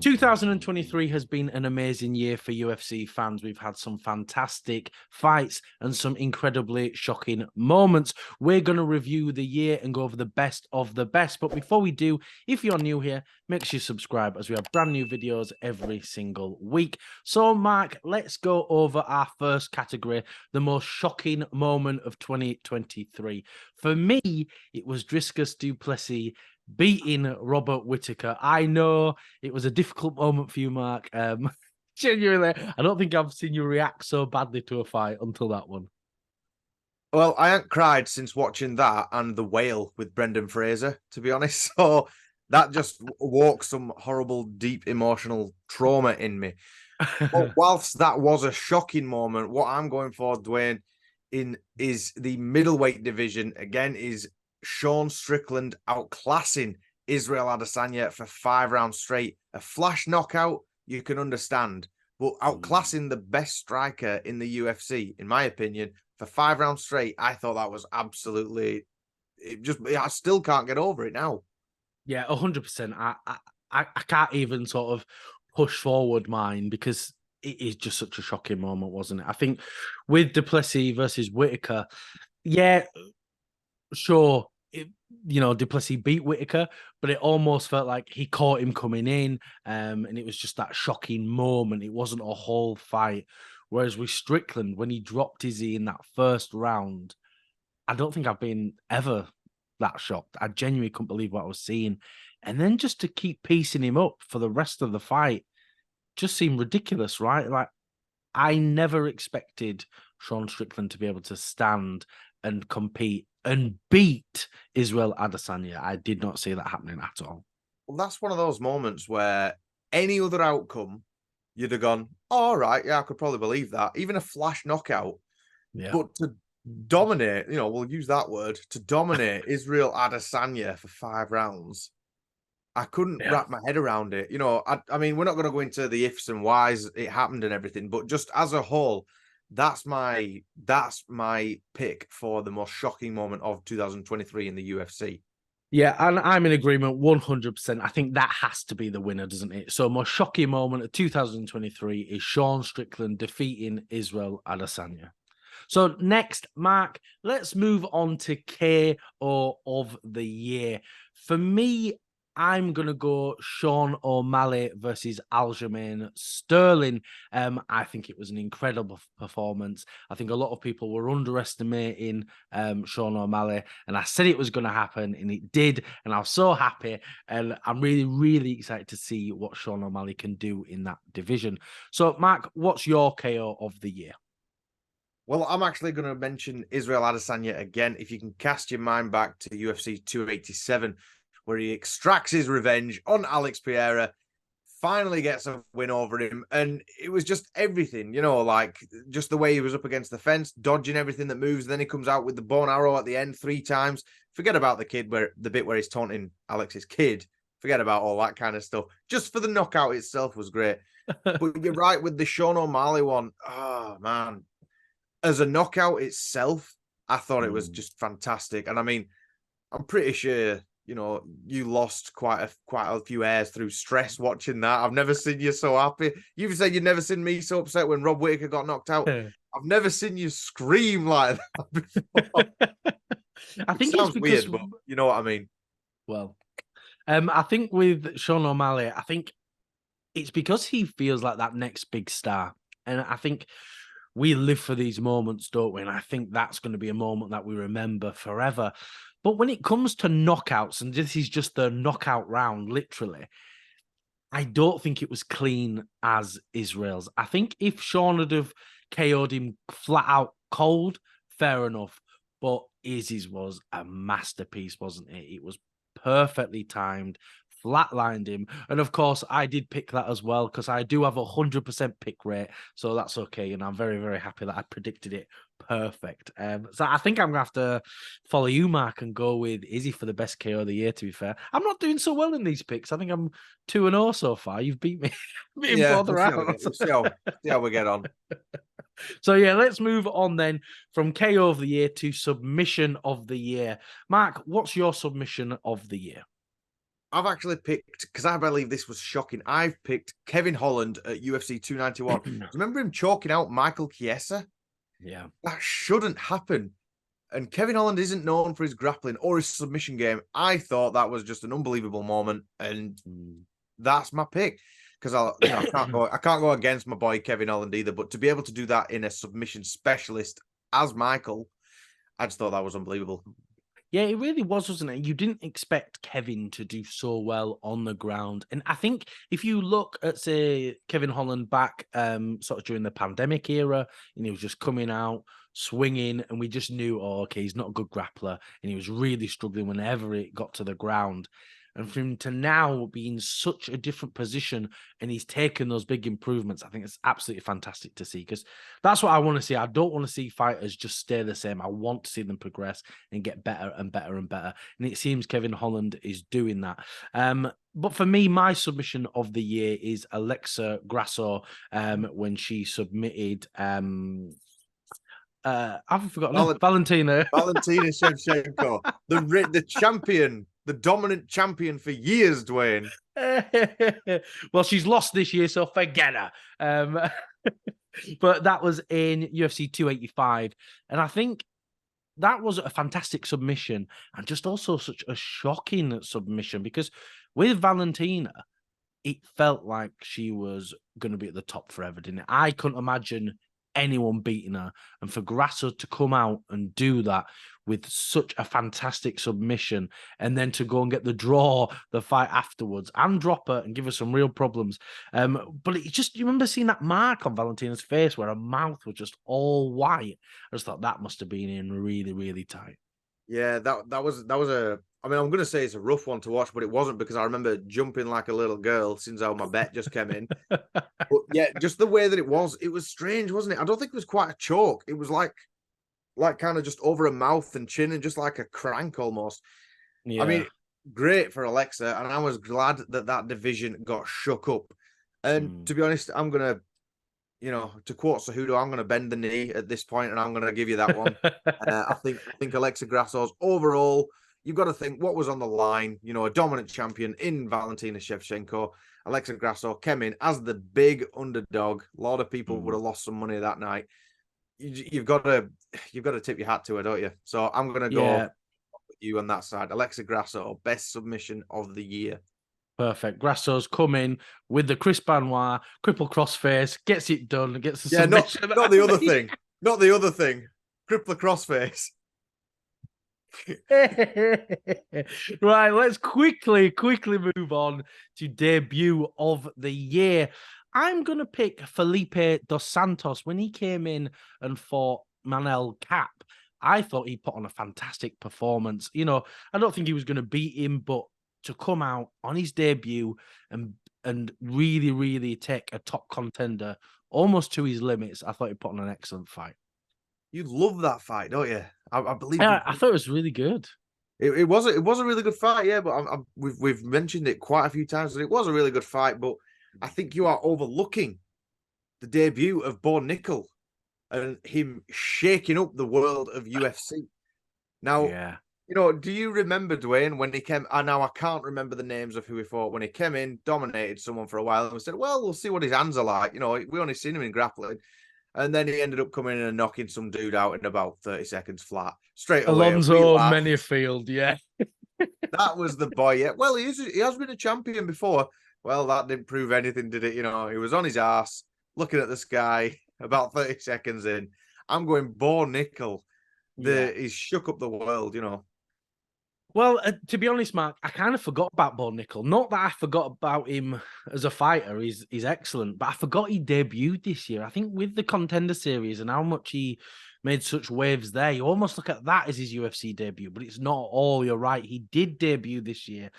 2023 has been an amazing year for UFC fans. We've had some fantastic fights and some incredibly shocking moments. We're going to review the year and go over the best of the best. But before we do, if you're new here, make sure you subscribe as we have brand new videos every single week. So, Mark, let's go over our first category, the most shocking moment of 2023. For me, it was Dricus du Plessis beating Robert Whittaker. I know it was a difficult moment for you, Mark. Genuinely, I don't think I've seen you react so badly to a fight until that one. Well, I haven't cried since watching that and The Whale with Brendan Fraser, to be honest. So that just woke some horrible, deep emotional trauma in me. But whilst that was a shocking moment, what I'm going for, Dwayne, is the middleweight division. Again, is Sean Strickland outclassing Israel Adesanya for 5 rounds straight. A flash knockout, you can understand. But outclassing the best striker in the UFC, in my opinion, for 5 rounds straight, I thought that was absolutely... I still can't get over it now. Yeah, 100%. I can't even sort of push forward mine because it is just such a shocking moment, wasn't it? I think with du Plessis versus Whittaker, yeah, sure, du Plessis beat Whittaker, but it almost felt like he caught him coming in, and it was just that shocking moment. It wasn't a whole fight. Whereas with Strickland, when he dropped Izzy in that first round, I don't think I've been ever that shocked. I genuinely couldn't believe what I was seeing. And then just to keep piecing him up for the rest of the fight just seemed ridiculous, right? Like, I never expected Sean Strickland to be able to stand and compete and beat Israel Adesanya. I did not see that happening at all. Well, that's one of those moments where any other outcome, you'd have gone, oh, all right, yeah, I could probably believe that. Even a flash knockout. Yeah. But to dominate, we'll use that word, to dominate Israel Adesanya for 5 rounds, I couldn't wrap my head around it. I mean, we're not going to go into the ifs and whys it happened and everything, but just as a whole, that's my pick for the most shocking moment of 2023 in the UFC. Yeah, and I'm in agreement 100%. I think that has to be the winner, doesn't it? So, most shocking moment of 2023 is Sean Strickland defeating Israel Adesanya. So, next, Mark, let's move on to KO of the year. For me, I'm going to go Sean O'Malley versus Aljamain Sterling. I think it was an incredible performance. I think a lot of people were underestimating Sean O'Malley, and I said it was going to happen, and it did, and I was so happy, and I'm really, really excited to see what Sean O'Malley can do in that division. So, Mark, what's your KO of the year? Well, I'm actually going to mention Israel Adesanya again. If you can cast your mind back to UFC 287, where he extracts his revenge on Alex Pereira, finally gets a win over him. And it was just everything, like just the way he was up against the fence, dodging everything that moves. Then he comes out with the bow and arrow at the end 3 times. Forget about the bit where he's taunting Alex's kid. Forget about all that kind of stuff. Just for the knockout itself was great. But you're right with the Sean O'Malley one. Oh, man. As a knockout itself, I thought it was just fantastic. And I mean, I'm pretty sure, you lost quite a few hairs through stress watching that. I've never seen you so happy. You've said you've never seen me so upset when Rob Whittaker got knocked out. I've never seen you scream like that before. I think it sounds weird, but you know what I mean. Well, I think with Sean O'Malley, I think it's because he feels like that next big star. And I think we live for these moments, don't we? And I think that's going to be a moment that we remember forever. But when it comes to knockouts, and this is just the knockout round, literally, I don't think it was clean as Israel's. I think if Sean had have KO'd him flat out cold, fair enough. But Izzy's was a masterpiece, wasn't it? It was perfectly timed, flatlined him. And of course, I did pick that as well because I do have 100% pick rate. So that's okay. And I'm very, very happy that I predicted it perfect. So I think I'm going to have to follow you, Mark, and go with Izzy for the best KO of the year, to be fair. I'm not doing so well in these picks. I think I'm 2-0 so far. You've beat me in both rounds. See how we get on. So, yeah, let's move on then from KO of the year to submission of the year. Mark, what's your submission of the year? I've actually picked, because I believe this was shocking. I've picked Kevin Holland at UFC 291. Do you remember him choking out Michael Chiesa? Yeah. That shouldn't happen. And Kevin Holland isn't known for his grappling or his submission game. I thought that was just an unbelievable moment, and that's my pick. Because I can't go against my boy Kevin Holland either. But to be able to do that in a submission specialist as Michael, I just thought that was unbelievable. Yeah, it really was, wasn't it? You didn't expect Kevin to do so well on the ground. And I think if you look at, say, Kevin Holland back sort of during the pandemic era, and he was just coming out, swinging, and we just knew, oh, okay, he's not a good grappler. And he was really struggling whenever it got to the ground. And for him to now be in such a different position and he's taken those big improvements, I think it's absolutely fantastic to see, because that's what I want to see. I don't want to see fighters just stay the same. I want to see them progress and get better and better and better. And it seems Kevin Holland is doing that. But for me, my submission of the year is Alexa Grasso when she submitted I've forgotten Valentina Shevchenko, the champion, the dominant champion for years, Dwayne. Well, she's lost this year, so forget her. But that was in UFC 285, and I think that was a fantastic submission, and just also such a shocking submission, because with Valentina, it felt like she was going to be at the top forever, didn't it? I couldn't imagine anyone beating her. And for Grasso to come out and do that with such a fantastic submission, and then to go and get the draw, the fight afterwards, and drop her and give her some real problems. But it just, you remember seeing that mark on Valentina's face where her mouth was just all white? I just thought that must have been in really, really tight. Yeah, that was a. I mean, I'm going to say it's a rough one to watch, but it wasn't, because I remember jumping like a little girl since how my bet just came in. But yeah, just the way that it was strange, wasn't it? I don't think it was quite a choke. It was like kind of just over a mouth and chin, and just like a crank almost. Yeah. I mean, great for Alexa, and I was glad that division got shook up. And to be honest, I'm going to, to quote Cejudo, I'm going to bend the knee at this point, and I'm going to give you that one. I think Alexa Grasso's overall, you've got to think what was on the line. A dominant champion in Valentina Shevchenko. Alexa Grasso came in as the big underdog. A lot of people would have lost some money that night. You've got to tip your hat to her, don't you? So I'm going to go with you on that side. Alexa Grasso, best submission of the year. Perfect. Grasso's come in with the Chris Benoit cripple crossface, gets it done, gets the submission. Not the other thing. Not the other thing. Crippler crossface. Right, let's quickly move on to debut of the year. I'm going to pick Felipe Dos Santos. When he came in and fought Manel Cap, I thought he put on a fantastic performance. I don't think he was going to beat him, but to come out on his debut and really, really take a top contender almost to his limits, I thought he put on an excellent fight. You love that fight, don't you? I believe. Yeah, I thought it was really good. It was a really good fight, yeah. But we've mentioned it quite a few times, and it was a really good fight. But I think you are overlooking the debut of Bo Nickel and him shaking up the world of UFC. Now, do you remember, Dwayne, when he came? Now I can't remember the names of who he fought. When he came in, dominated someone for a while, and we said, "Well, we'll see what his hands are like." We only seen him in grappling. And then he ended up coming in and knocking some dude out in about 30 seconds flat. Straight away. Alonzo Menifield, yeah. That was the boy, yeah. Well, he has been a champion before. Well, that didn't prove anything, did it? He was on his ass, looking at the sky, about 30 seconds in. I'm going Bo Nickel. He's shook up the world, Well, to be honest, Mark, I kind of forgot about Bo Nickel. Not that I forgot about him as a fighter. He's excellent, but I forgot he debuted this year. I think with the Contender Series and how much he made such waves there, you almost look at that as his UFC debut, but it's not all. You're right. He did debut this year.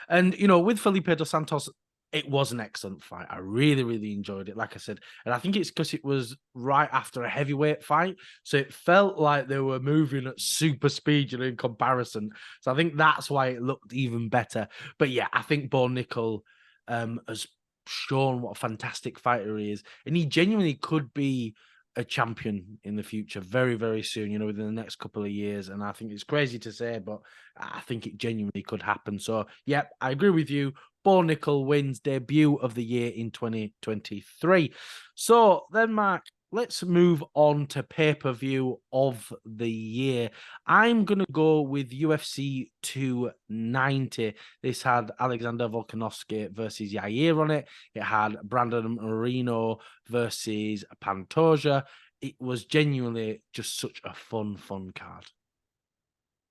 And, with Felipe Dos Santos, it was an excellent fight. I really, really enjoyed it, like I said. And I think it's because it was right after a heavyweight fight. So it felt like they were moving at super speed, in comparison. So I think that's why it looked even better. But yeah, I think Bo Nickel has shown what a fantastic fighter he is. And he genuinely could be a champion in the future very, very soon, you know, within the next couple of years. And I think it's crazy to say, but I think it genuinely could happen. So, yeah, I agree with you. Bo Nickel wins debut of the year in 2023. So then, Mark, let's move on to pay-per-view of the year. I'm going to go with UFC 290. This had Alexander Volkanovski versus Yair on it. It had Brandon Moreno versus Pantoja. It was genuinely just such a fun card.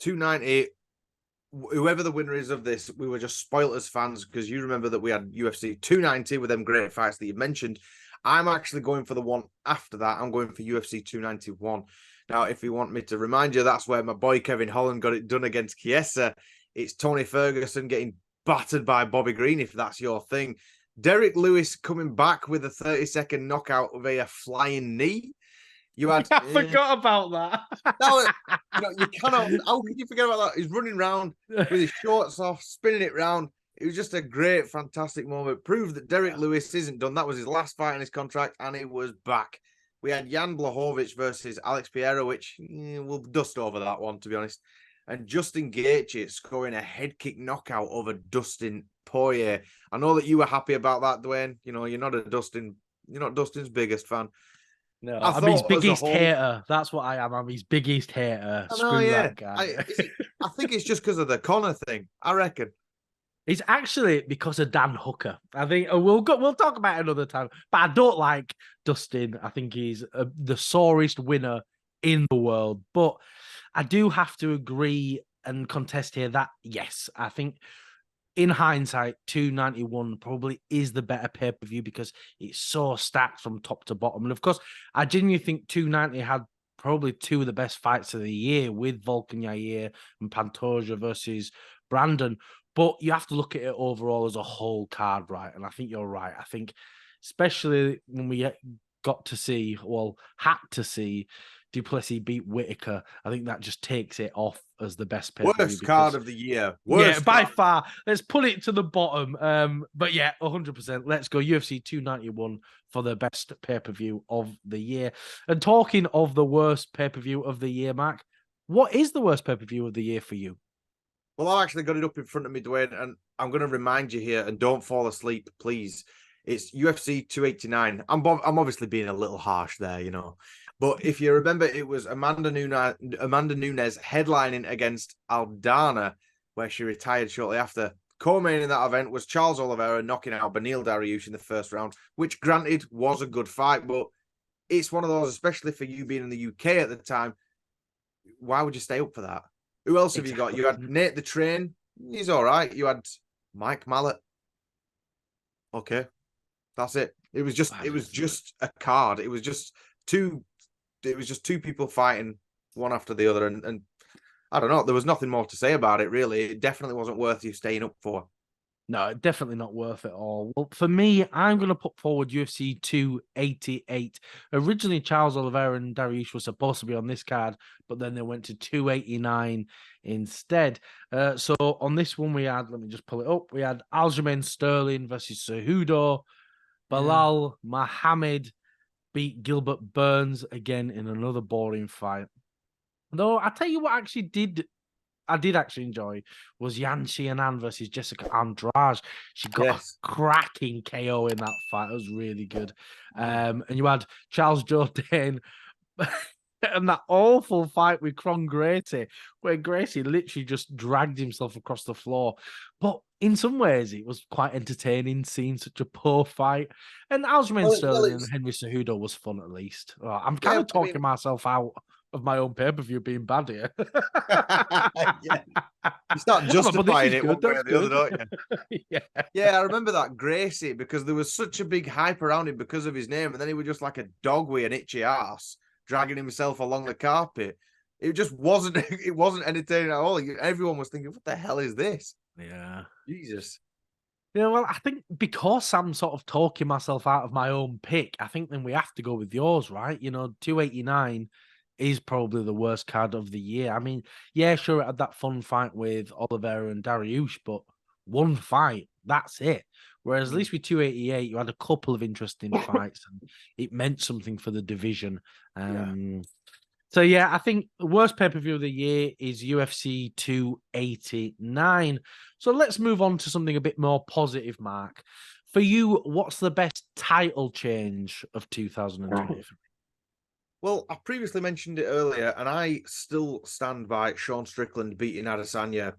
290. Whoever the winner is of this, we were just spoilt as fans because you remember that we had UFC 290 with them great fights that you mentioned. I'm actually going for the one after that. I'm going for UFC 291. Now, if you want me to remind you, that's where my boy Kevin Holland got it done against Chiesa. It's Tony Ferguson getting battered by Bobby Green, if that's your thing. Derek Lewis coming back with a 30-second knockout via flying knee. You had I forgot about that. No, you cannot. How can you forget about that? He's running around with his shorts off, spinning it round. It was just a great, fantastic moment. Proved that Derek Lewis isn't done. That was his last fight in his contract, and it was back. We had Jan Blachowicz versus Alex Pereira, which we'll dust over that one, to be honest. And Justin Gaethje scoring a head kick knockout over Dustin Poirier. I know that you were happy about that, Dwayne. You know, you're not Dustin's biggest fan. No, I'm his biggest hater. That's what I am. I'm his biggest hater. Screw that guy. I think it's just because of the Conor thing. I reckon. It's actually because of Dan Hooker. I think we'll talk about it another time. But I don't like Dustin. I think he's the sorest winner in the world. But I do have to agree and contest here that, yes, I think in hindsight, 291 probably is the better pay-per-view because it's so stacked from top to bottom. And of course, I genuinely think 290 had probably two of the best fights of the year with Volkan Yair and Pantoja versus Brandon. But you have to look at it overall as a whole card, right? And I think you're right. I think especially when we had to see Duplessis beat Whitaker, I think that just takes it off as the best pay-per-view. Worst card of the year. By far. Let's put it to the bottom. But yeah, 100%. Let's go UFC 291 for the best pay-per-view of the year. And talking of the worst pay-per-view of the year, Mark, what is the worst pay-per-view of the year for you? Well, I've actually got it up in front of me, Dwayne, and I'm going to remind you here, and don't fall asleep, please. It's UFC 289. I'm obviously being a little harsh there, you know. But if you remember, it was Amanda Nunes headlining against Aldana, where she retired shortly after. Co-main in that event was Charles Oliveira knocking out Beneil Dariush in the first round, which granted was a good fight, but it's one of those, especially for you being in the UK at the time, why would you stay up for that? Who else have you got? You had Nate the Train. He's all right. You had Mike Mallet. Okay. That's it. It was just a card. It was just two people fighting one after the other. And I don't know. There was nothing more to say about it, really. It definitely wasn't worth you staying up for. No, definitely not worth it all. Well, for me, I'm going to put forward UFC 288. Originally, Charles Oliveira and Dariush were supposed to be on this card, but then they went to 289 instead. So on this one, we had, let me just pull it up, we had Aljamain Sterling versus Cejudo. Bilal Muhammad beat Gilbert Burns again in another boring fight. Though, I tell you what I did actually enjoy was Yan Xianan versus Jessica Andrade. She got a cracking KO in that fight. It was really good. And you had Charles Jourdain and that awful fight with Kron Gracie, where Gracie literally just dragged himself across the floor. But in some ways, it was quite entertaining seeing such a poor fight. And Aljamain Sterling and Henry Cejudo was fun at least. I'm kind of talking myself out of my own pay-per-view being bad here. Yeah. You start justifying it one way or the other, don't you? Yeah, I remember that Gracie, because there was such a big hype around him because of his name, and then he was just like a dog with an itchy ass dragging himself along the carpet. It just wasn't entertaining at all. Everyone was thinking, what the hell is this? Yeah. Jesus. Yeah, well, I think because I'm sort of talking myself out of my own pick, I think then we have to go with yours, right? 289 is probably the worst card of the year. I mean, yeah, sure, it had that fun fight with Oliveira and Dariush, but one fight, that's it. Whereas at least with 288, you had a couple of interesting fights, and it meant something for the division. So yeah, I think the worst pay-per-view of the year is UFC 289. So let's move on to something a bit more positive, Mark. For you, what's the best title change of 2023? Well, I previously mentioned it earlier, and I still stand by Sean Strickland beating Adesanya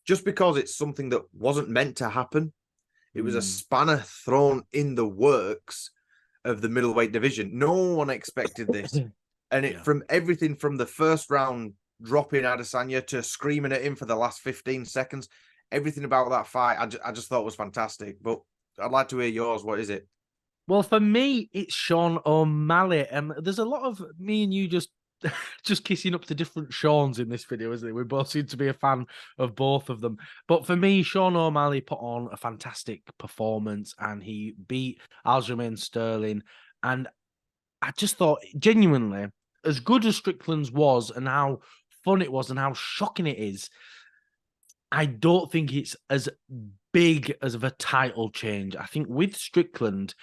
just because it's something that wasn't meant to happen. It was a spanner thrown in the works of the middleweight division. No one expected this. And from everything from the first round, dropping Adesanya to screaming at him for the last 15 seconds, everything about that fight, I just thought was fantastic. But I'd like to hear yours. What is it? Well, for me, it's Sean O'Malley. There's a lot of me and you just kissing up to different Seans in this video, isn't it? We both seem to be a fan of both of them. But for me, Sean O'Malley put on a fantastic performance and he beat Aljamain Sterling. And I just thought, genuinely, as good as Strickland's was and how fun it was and how shocking it is, I don't think it's as big as of a title change. I think with Strickland,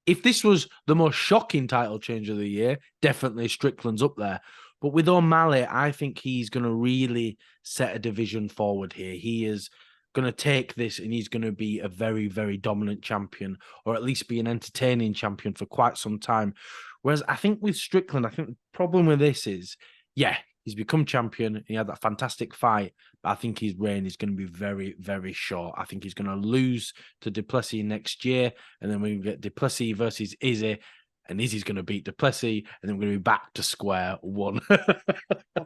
if this was the most shocking title change of the year, definitely Strickland's up there. But with O'Malley, I think he's going to really set a division forward here. He is going to take this and he's going to be a very, very dominant champion, or at least be an entertaining champion for quite some time. Whereas I think with Strickland, I think the problem with this is, yeah, he's become champion. He had that fantastic fight. But I think his reign is going to be very, very short. I think he's going to lose to Duplessis next year. And then we get Duplessis versus Izzy. And Izzy's going to beat Duplessis. And then we're going to be back to square one. I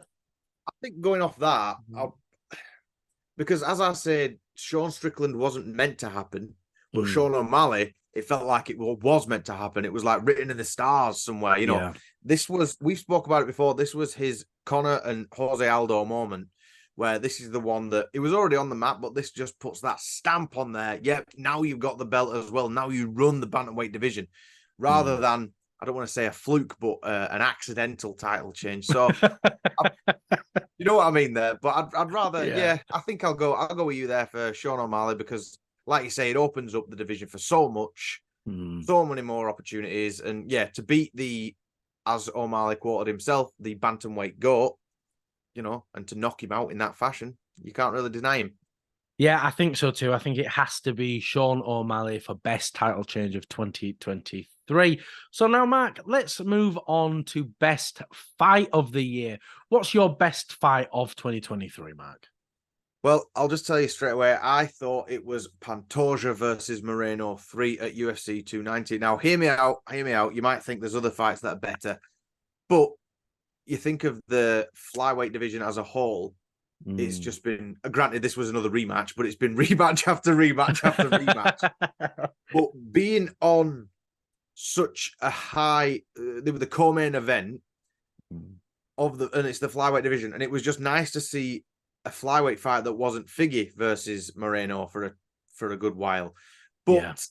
think going off that, because as I said, Sean Strickland wasn't meant to happen. But Sean O'Malley, it felt like it was meant to happen. It was like written in the stars somewhere. You know, we spoke about it before. This was his Conor and Jose Aldo moment, where this is the one that it was already on the map, but this just puts that stamp on there. Yep, now you've got the belt as well. Now you run the bantamweight division, rather than, I don't want to say a fluke, but an accidental title change. So, you know what I mean there. But I'd rather, I think I'll go with you there for Sean O'Malley because, like you say, it opens up the division for so much, so many more opportunities, and to beat the, as O'Malley quoted himself, the bantamweight GOAT, you know, and to knock him out in that fashion, you can't really deny him. Yeah, I think so too. I think it has to be Sean O'Malley for best title change of 2023. So now, Mark, let's move on to best fight of the year. What's your best fight of 2023, Mark? Well, I'll just tell you straight away, I thought it was Pantoja versus Moreno 3 at UFC 290. Now, hear me out. You might think there's other fights that are better, but you think of the flyweight division as a whole, it's just been, granted, this was another rematch, but it's been rematch after rematch after rematch. But being on such a high, they were the co-main event and it's the flyweight division, and it was just nice to see a flyweight fight that wasn't Figgy versus Moreno for a good while. But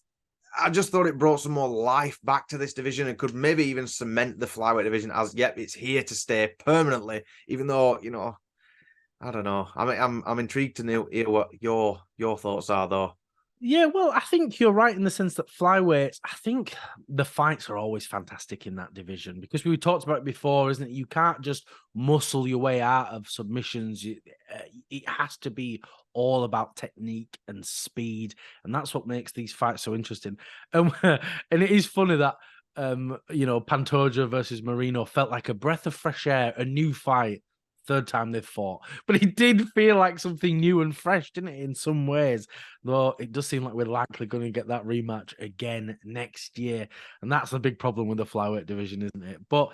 I just thought it brought some more life back to this division and could maybe even cement the flyweight division as, it's here to stay permanently, even though, you know, I don't know. I mean, I'm intrigued to hear what your thoughts are, though. Yeah, well, I think you're right in the sense that flyweights, I think the fights are always fantastic in that division because we talked about it before, isn't it? You can't just muscle your way out of submissions. It has to be all about technique and speed, and that's what makes these fights so interesting. And it is funny that you know, Pantoja versus Marino felt like a breath of fresh air, a new fight. Third time they've fought, but it did feel like something new and fresh, didn't it? In some ways, though, it does seem like we're likely going to get that rematch again next year, and that's a big problem with the flyweight division, isn't it? But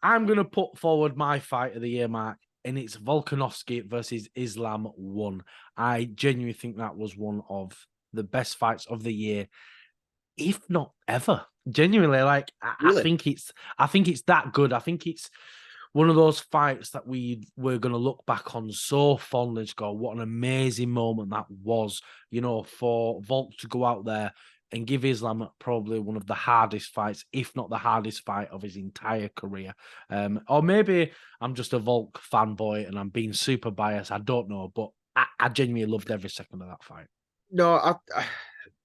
I'm going to put forward my fight of the year, Mark, and it's Volkanovski versus Islam 1. I genuinely think that was one of the best fights of the year, if not ever. Genuinely, like Really? I think it's that good. I think it's one of those fights that we're going to look back on so fondly and go, what an amazing moment that was, you know, for Volk to go out there and give Islam probably one of the hardest fights, if not the hardest fight of his entire career. Or maybe I'm just a Volk fanboy and I'm being super biased. I don't know, but I genuinely loved every second of that fight. No,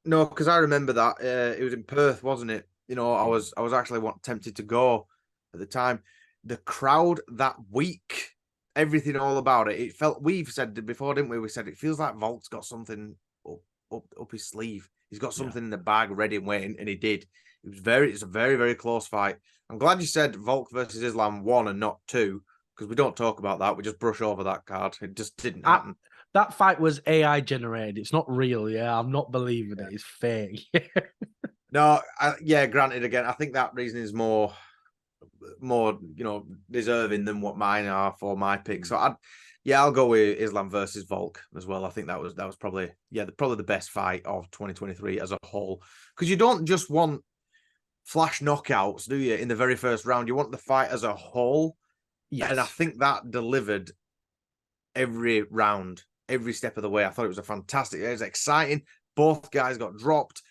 No, because I remember that it was in Perth, wasn't it? I was actually tempted to go at the time. The crowd that week, everything all about it. It felt we've said it before, didn't we? We said it feels like Volk's got something up his sleeve. He's got Yeah. something in the bag, ready and waiting, and he did. It's a very very close fight. I'm glad you said Volk versus Islam 1 and not 2 because we don't talk about that. We just brush over that card. It just didn't I, happen. that fight was AI generated. It's not real. Yeah, I'm not believing it. It's fake. No, yeah, granted. Again, I think that reason is more deserving than what mine are for my pick. So I'll go with Islam versus Volk as well. I think that was probably probably the best fight of 2023 as a whole, because you don't just want flash knockouts, do you? In the very first round, you want the fight as a whole, and I Yes. think that delivered every round, every step of the way. I thought it was it was exciting. Both guys got dropped.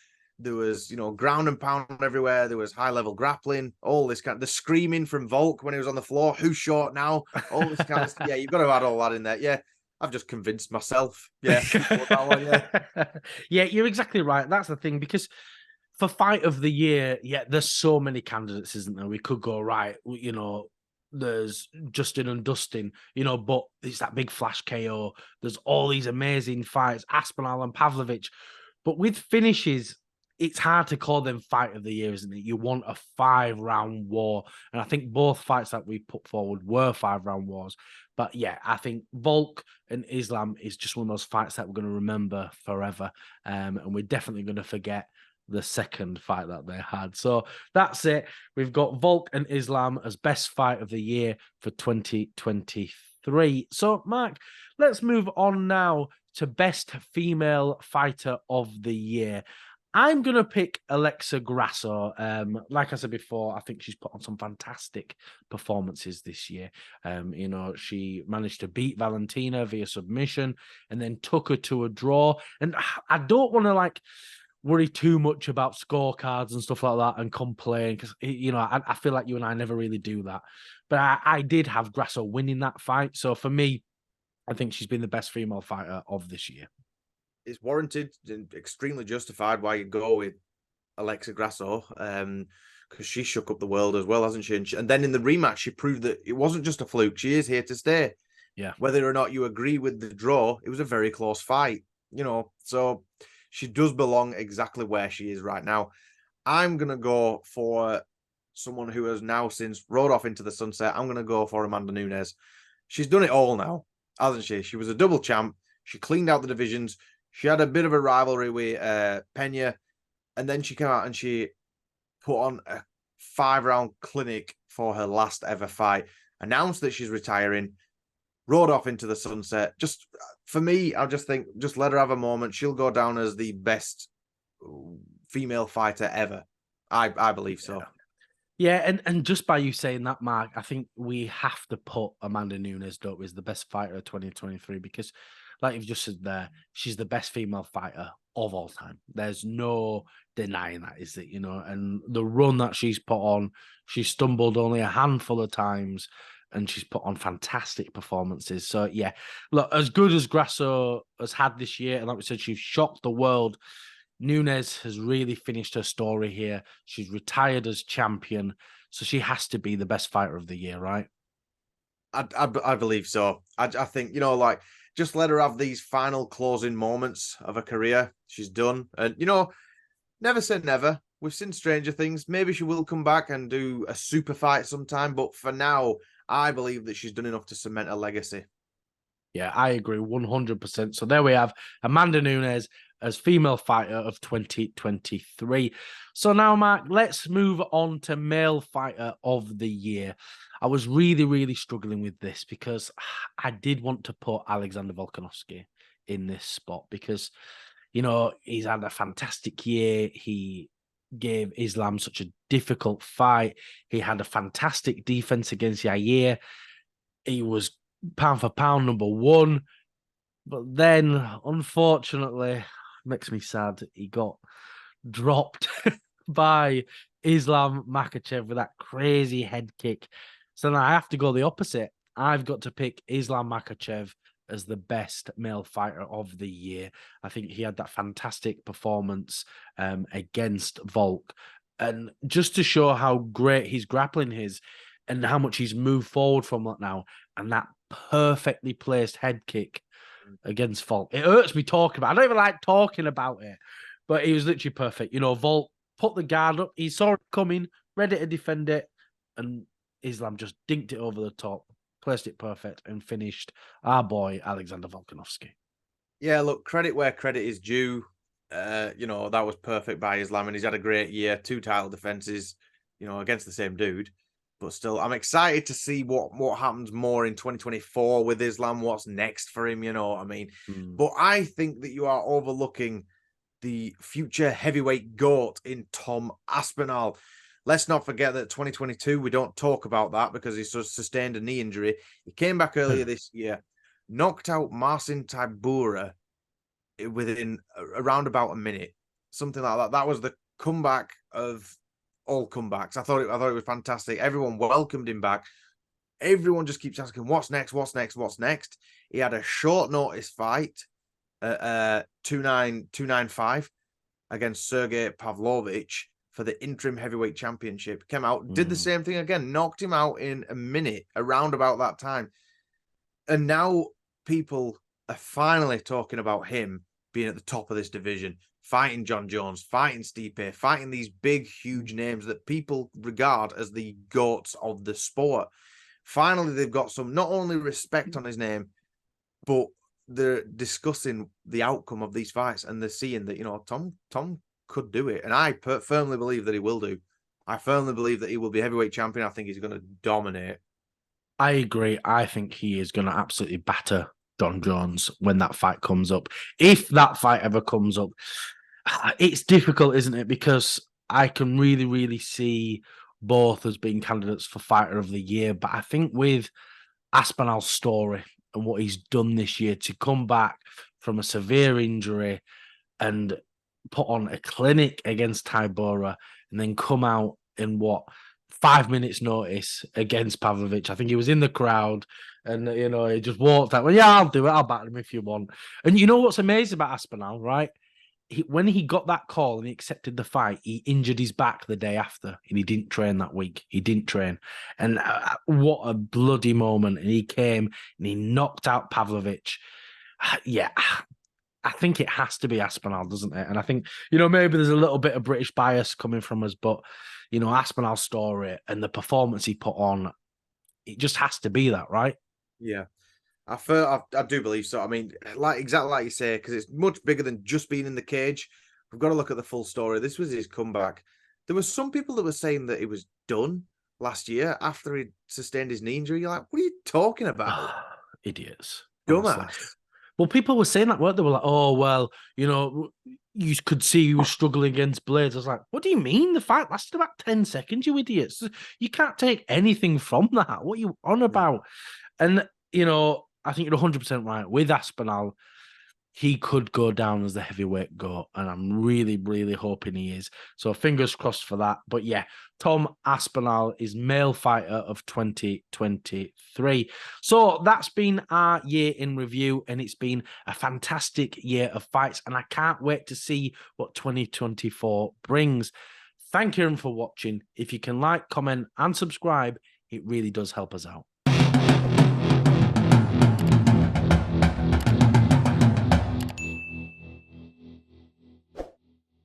There was, ground and pound everywhere. There was high level grappling, all this the screaming from Volk when he was on the floor. Who's short now? All this kind of stuff. Yeah, you've got to add all that in there. Yeah, I've just convinced myself. Yeah, that one. Yeah, Yeah, you're exactly right. That's the thing, because for fight of the year, yeah, there's so many candidates, isn't there? We could go right, there's Justin and Dustin, but it's that big flash KO. There's all these amazing fights, Aspinall and Pavlovich. But with finishes, it's hard to call them fight of the year, isn't it? You want a 5-round war. And I think both fights that we put forward were 5-round wars. But yeah, I think Volk and Islam is just one of those fights that we're going to remember forever. And we're definitely going to forget the second fight that they had. So that's it. We've got Volk and Islam as best fight of the year for 2023. So, Mark, let's move on now to best female fighter of the year. I'm going to pick Alexa Grasso. Like I said before, I think she's put on some fantastic performances this year. She managed to beat Valentina via submission and then took her to a draw. And I don't want to worry too much about scorecards and stuff like that and complain, because I feel like you and I never really do that. But I did have Grasso winning that fight. So for me, I think she's been the best female fighter of this year. it's warranted and extremely justified why you go with Alexa Grasso, because she shook up the world as well, hasn't she? And then in the rematch, she proved that it wasn't just a fluke. She is here to stay. Yeah. Whether or not you agree with the draw, it was a very close fight, so she does belong exactly where she is right now. I'm going to go for someone who has now since rode off into the sunset. I'm going to go for Amanda Nunes. She's done it all now, hasn't she? She was a double champ. She cleaned out the divisions. She had a bit of a rivalry with Pena, and then she came out and she put on a 5-round clinic for her last ever fight, announced that she's retiring, rode off into the sunset. Just for me, I'll just think, just let her have a moment. She'll go down as the best female fighter ever. I believe so. Yeah, and just by you saying that, Mark, I think we have to put Amanda Nunes, don't we, as the best fighter of 2023, because, like you've just said there, she's the best female fighter of all time. There's no denying that, is it? And the run that she's put on, she stumbled only a handful of times, and she's put on fantastic performances. So yeah, look, as good as Grasso has had this year, and like we said, she's shocked the world. Nunes has really finished her story here. She's retired as champion, so she has to be the best fighter of the year, right? I believe so. I think, just let her have these final closing moments of her career. She's done. And, never say never. We've seen Stranger Things. Maybe she will come back and do a super fight sometime. But for now, I believe that she's done enough to cement a legacy. Yeah, I agree 100%. So there we have Amanda Nunes as female fighter of 2023. So now, Mark, let's move on to male fighter of the year. I was really, really struggling with this because I did want to put Alexander Volkanovski in this spot because, he's had a fantastic year. He gave Islam such a difficult fight. He had a fantastic defense against Yair. He was pound for pound number one. But then, unfortunately, makes me sad, he got dropped by Islam Makhachev with that crazy head kick. So now I have to go the opposite. I've got to pick Islam Makhachev as the best male fighter of the year. I think he had that fantastic performance against Volk. And just to show how great his grappling is and how much he's moved forward from that now, and that perfectly placed head kick against Volk. It hurts me talking about it. I don't even like talking about it, but he was literally perfect. You know, Volk put the guard up. He saw it coming, ready to defend it, and Islam just dinked it over the top, placed it perfect, and finished our boy Alexander Volkanovski. Yeah, look, credit where credit is due. You know, that was perfect by Islam, and he's had a great year, 2 title defenses, you know, against the same dude. But still, I'm excited to see what happens more in 2024 with Islam. What's next for him? You know what I mean? But I think that you are overlooking the future heavyweight GOAT in Tom Aspinall. Let's not forget that 2022, we don't talk about that because he sustained a knee injury. He came back earlier this year, knocked out Marcin Tybura within around about a minute, something like that. That was the comeback of all comebacks. I thought it was fantastic. Everyone welcomed him back. Everyone just keeps asking, what's next? What's next? What's next? He had a short notice fight at 295 against Sergey Pavlovich for the interim heavyweight championship. Came out, did the same thing again, knocked him out in a minute around about that time. And now people are finally talking about him being at the top of this division, fighting John Jones, fighting Stipe, fighting these big, huge names that people regard as the GOATs of the sport. Finally, they've got some not only respect on his name, but they're discussing the outcome of these fights, and they're seeing that, you know, Tom could do it. And I firmly believe that he will do. I firmly believe that he will be heavyweight champion. I think he's going to dominate. I agree. I think he is going to absolutely batter John Jones when that fight comes up. If that fight ever comes up, it's difficult, isn't it? Because I can really, really see both as being candidates for fighter of the year. But I think with Aspinall's story and what he's done this year to come back from a severe injury and put on a clinic against Tybura and then come out in 5 minutes notice against Pavlovich. I think he was in the crowd and, you know, he just walked out. Well, yeah, I'll do it. I'll battle him if you want. And you know what's amazing about Aspinall, right? When he got that call and he accepted the fight, he injured his back the day after and he didn't train that week. He didn't train. And what a bloody moment. And he came and he knocked out Pavlovich. Yeah, I think it has to be Aspinall, doesn't it? And I think, you know, maybe there's a little bit of British bias coming from us, but, you know, Aspinall's story and the performance he put on, it just has to be that, right? Yeah. I do believe so. I mean, exactly like you say, because it's much bigger than just being in the cage. We've got to look at the full story. This was his comeback. There were some people that were saying that he was done last year after he sustained his knee injury. You're like, what are you talking about? Idiots. Dumbass. Well, people were saying that, weren't they? Were like, oh, well, you know, you could see he was struggling against Blades. I was like, what do you mean? The fight lasted about 10 seconds, you idiots. You can't take anything from that. What are you on about? And, you know, I think you're 100% right. With Aspinall, he could go down as the heavyweight GOAT, and I'm really, really hoping he is. So fingers crossed for that. But yeah, Tom Aspinall is male fighter of 2023. So that's been our year in review, and it's been a fantastic year of fights, and I can't wait to see what 2024 brings. Thank you for watching. If you can like, comment, and subscribe, it really does help us out.